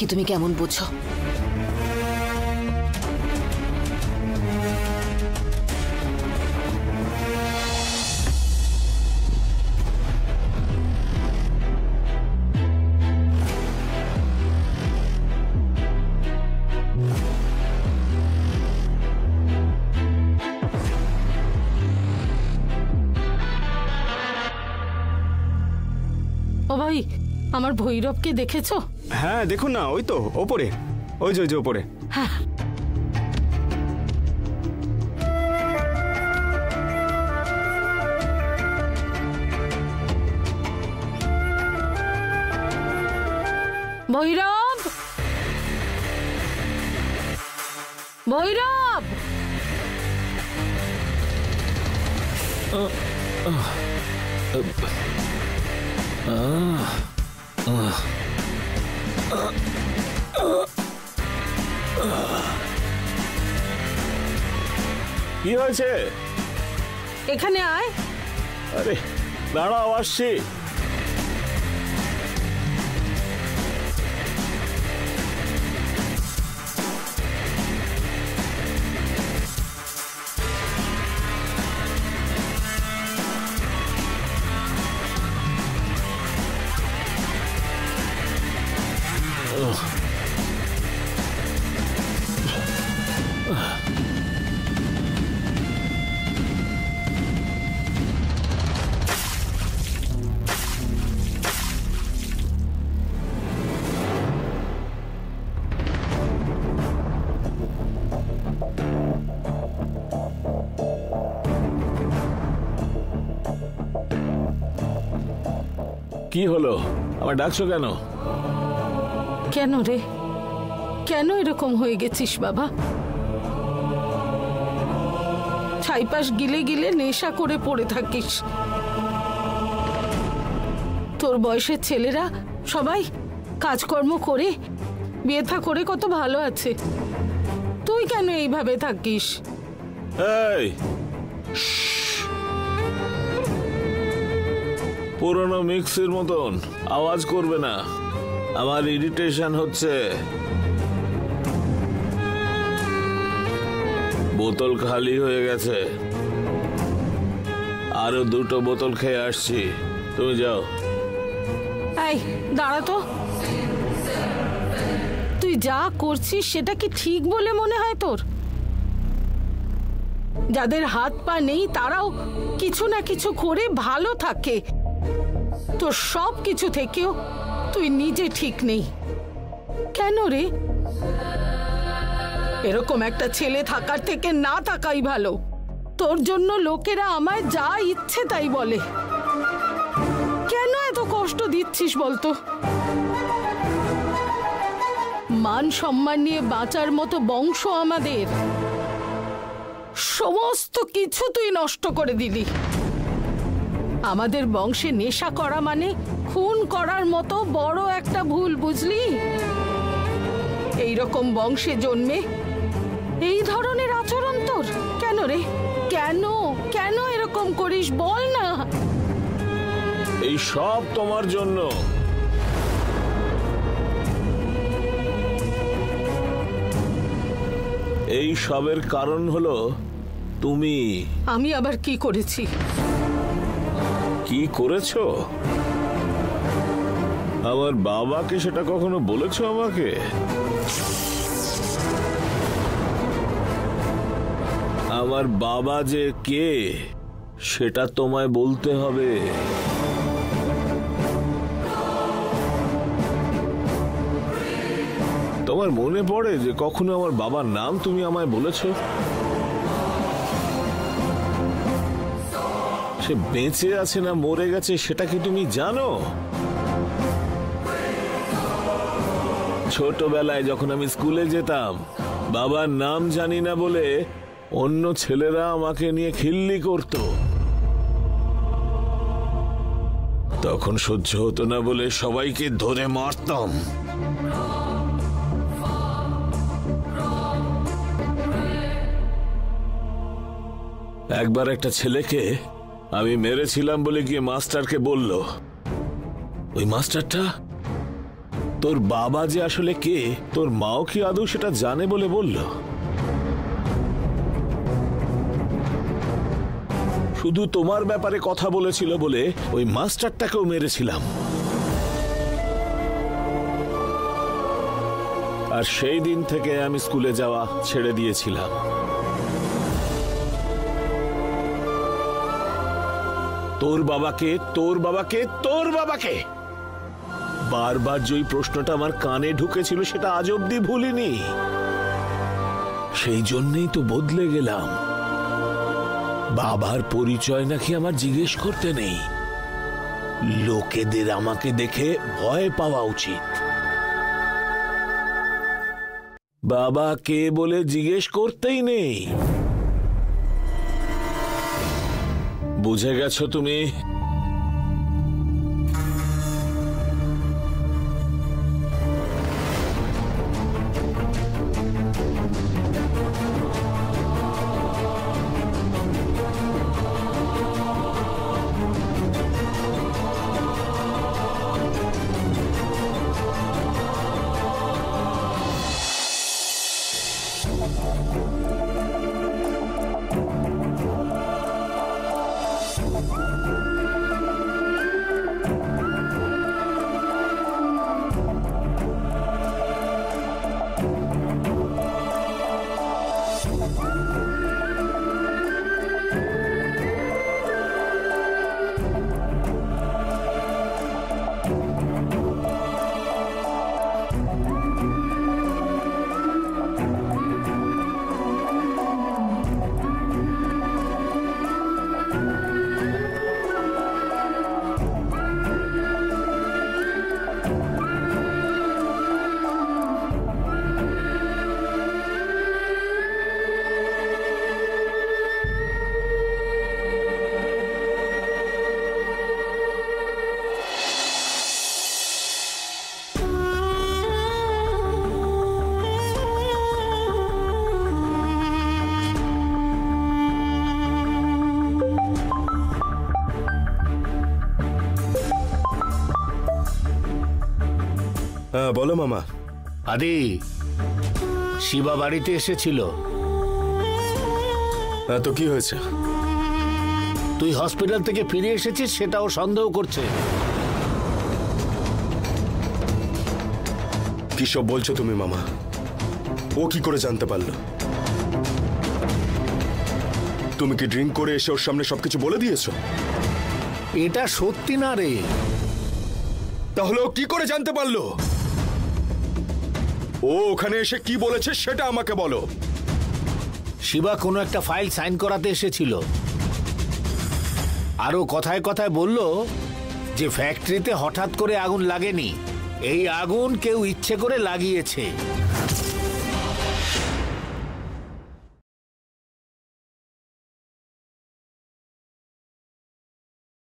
কি তুমি কেমন বুঝো? ও ভাই, আমার ভৈরবকে দেখেছো? হ্যাঁ দেখুন না, ওই তো ওপরে, ওই যে ওপরে। হ্যাঁ, ভৈরব, ভৈরব, কি হয়েছে? এখানে আয়। আরে দাঁড়াও, আসছি। কি হলো? আমার ডাকছো কেন? কেন রে, কেন এরকম হয়ে গেছিস বাবা? ছাইপাশ গিলে গিলে নেশা করে পড়ে থাকিস। তোর বয়সের ছেলেরা সবাই কাজকর্ম করে বিয়ে থা করে কত ভালো আছে, তুই কেন এইভাবে থাকিস? এই পুরনো মিক্সির মতন আওয়াজ করবে না, আমার ইরিটেশন হচ্ছে। বোতল খালি হয়ে গেছে, আরো 2টো বোতল খেয়ে আসছি, তুমি যাও। এই দাঁড়া তো, তুই যা করছিস সেটা কি ঠিক বলে মনে হয় তোর? যাদের হাত পা নেই তারাও কিছু না কিছু করে ভালো থাকে, তোর সব কিছু থেকেও তুই নিজে ঠিক নেই কেন রে? এরকম একটা ছেলে থাকার থেকে না থাকাই ভালো। তোর জন্য লোকেরা আমায় যা ইচ্ছে তাই বলে, কেন এত কষ্ট দিচ্ছিস বলতো? মান সম্মান নিয়ে বাঁচার মতো বংশ আমাদের, সমস্ত কিছু তুই নষ্ট করে দিলি। আমাদের বংশে নেশা করা মানে খুন করার মতো বড় একটা ভুল, বুঝলি? এইরকম বংশে জন্মে এই ধরনের আচরণ তোর, কেন রে? কেন কেন এরকম করিস বল না? এই সব তোমার জন্য। এই সবের কারণ হলো তুমি। আমি আবার কি করেছি? কি করেছো? আমার বাবাকে সেটা কখনো বলেছো আমাকে? আমার বাবা যে কে সেটা তোমায় বলতে হবে। তোমার মনে পড়ে যে কখনো আমার বাবার নাম তুমি আমায় বলেছো? সে বেঁচে আছে না মরে গেছে সেটা কি তুমি জানো? ছোটবেলায় যখন আমি স্কুলে যেতাম, বাবার নাম জানি না বলে অন্য ছেলেরা আমাকে নিয়ে খিল্লি করত। তখন সহ্য হতো না বলে সবাইকে ধরে মারতাম। একবার একটা ছেলেকে আমি মেরেছিলাম বলে গিয়ে মাস্টারকে বলল। ওই মাস্টারটা তোর বাবা যে আসলে কে, তোর মাও কি আদৌ সেটা জানে বলে বলল? শুধু তোমার ব্যাপারে কথা বলেছিল বলে ওই মাস্টারটাকেও মেরেছিলাম। আর সেই দিন থেকে আমি স্কুলে যাওয়া ছেড়ে দিয়েছিলাম। তোর বাবাকে বারবার যে প্রশ্নটা আমার কানে ঢুকেছিল সেটা আজ অব্দি ভুলিনি। সেই জন্যই তো বদলে গেলাম। বাবার পরিচয় নাকি আমার জিজ্ঞেস করতে নেই, লোকেদের আমাকে দেখে ভয় পাওয়া উচিত। বাবা কে বলে জিজ্ঞেস করতেই নেই। বুঝে গেছো তুমি? হ্যাঁ বলো মামা। আদি, শিবা বাড়িতে এসেছিল। হ্যাঁ তো কি হয়েছে? তুই হসপিটাল থেকে ফিরে এসেছিস সেটাও সন্দেহ করছে। কি সব বলছো তুমি মামা? ও কি করে জানতে পারলো? তুমি কি ড্রিঙ্ক করে এসে ওর সামনে সবকিছু বলে দিয়েছো? এটা সত্যি না রে। তাহলে ও কি করে জানতে পারলো? ও ওখানে এসে কি বলেছে সেটা আমাকে বলো। শিবা কোনো একটা ফাইল সাইন করাতে এসেছিল। আরো কথায় কথায় বলল যে ফ্যাক্টরিতে হঠাৎ করে আগুন লাগেনি, এই আগুন কেউ ইচ্ছে করে লাগিয়েছে।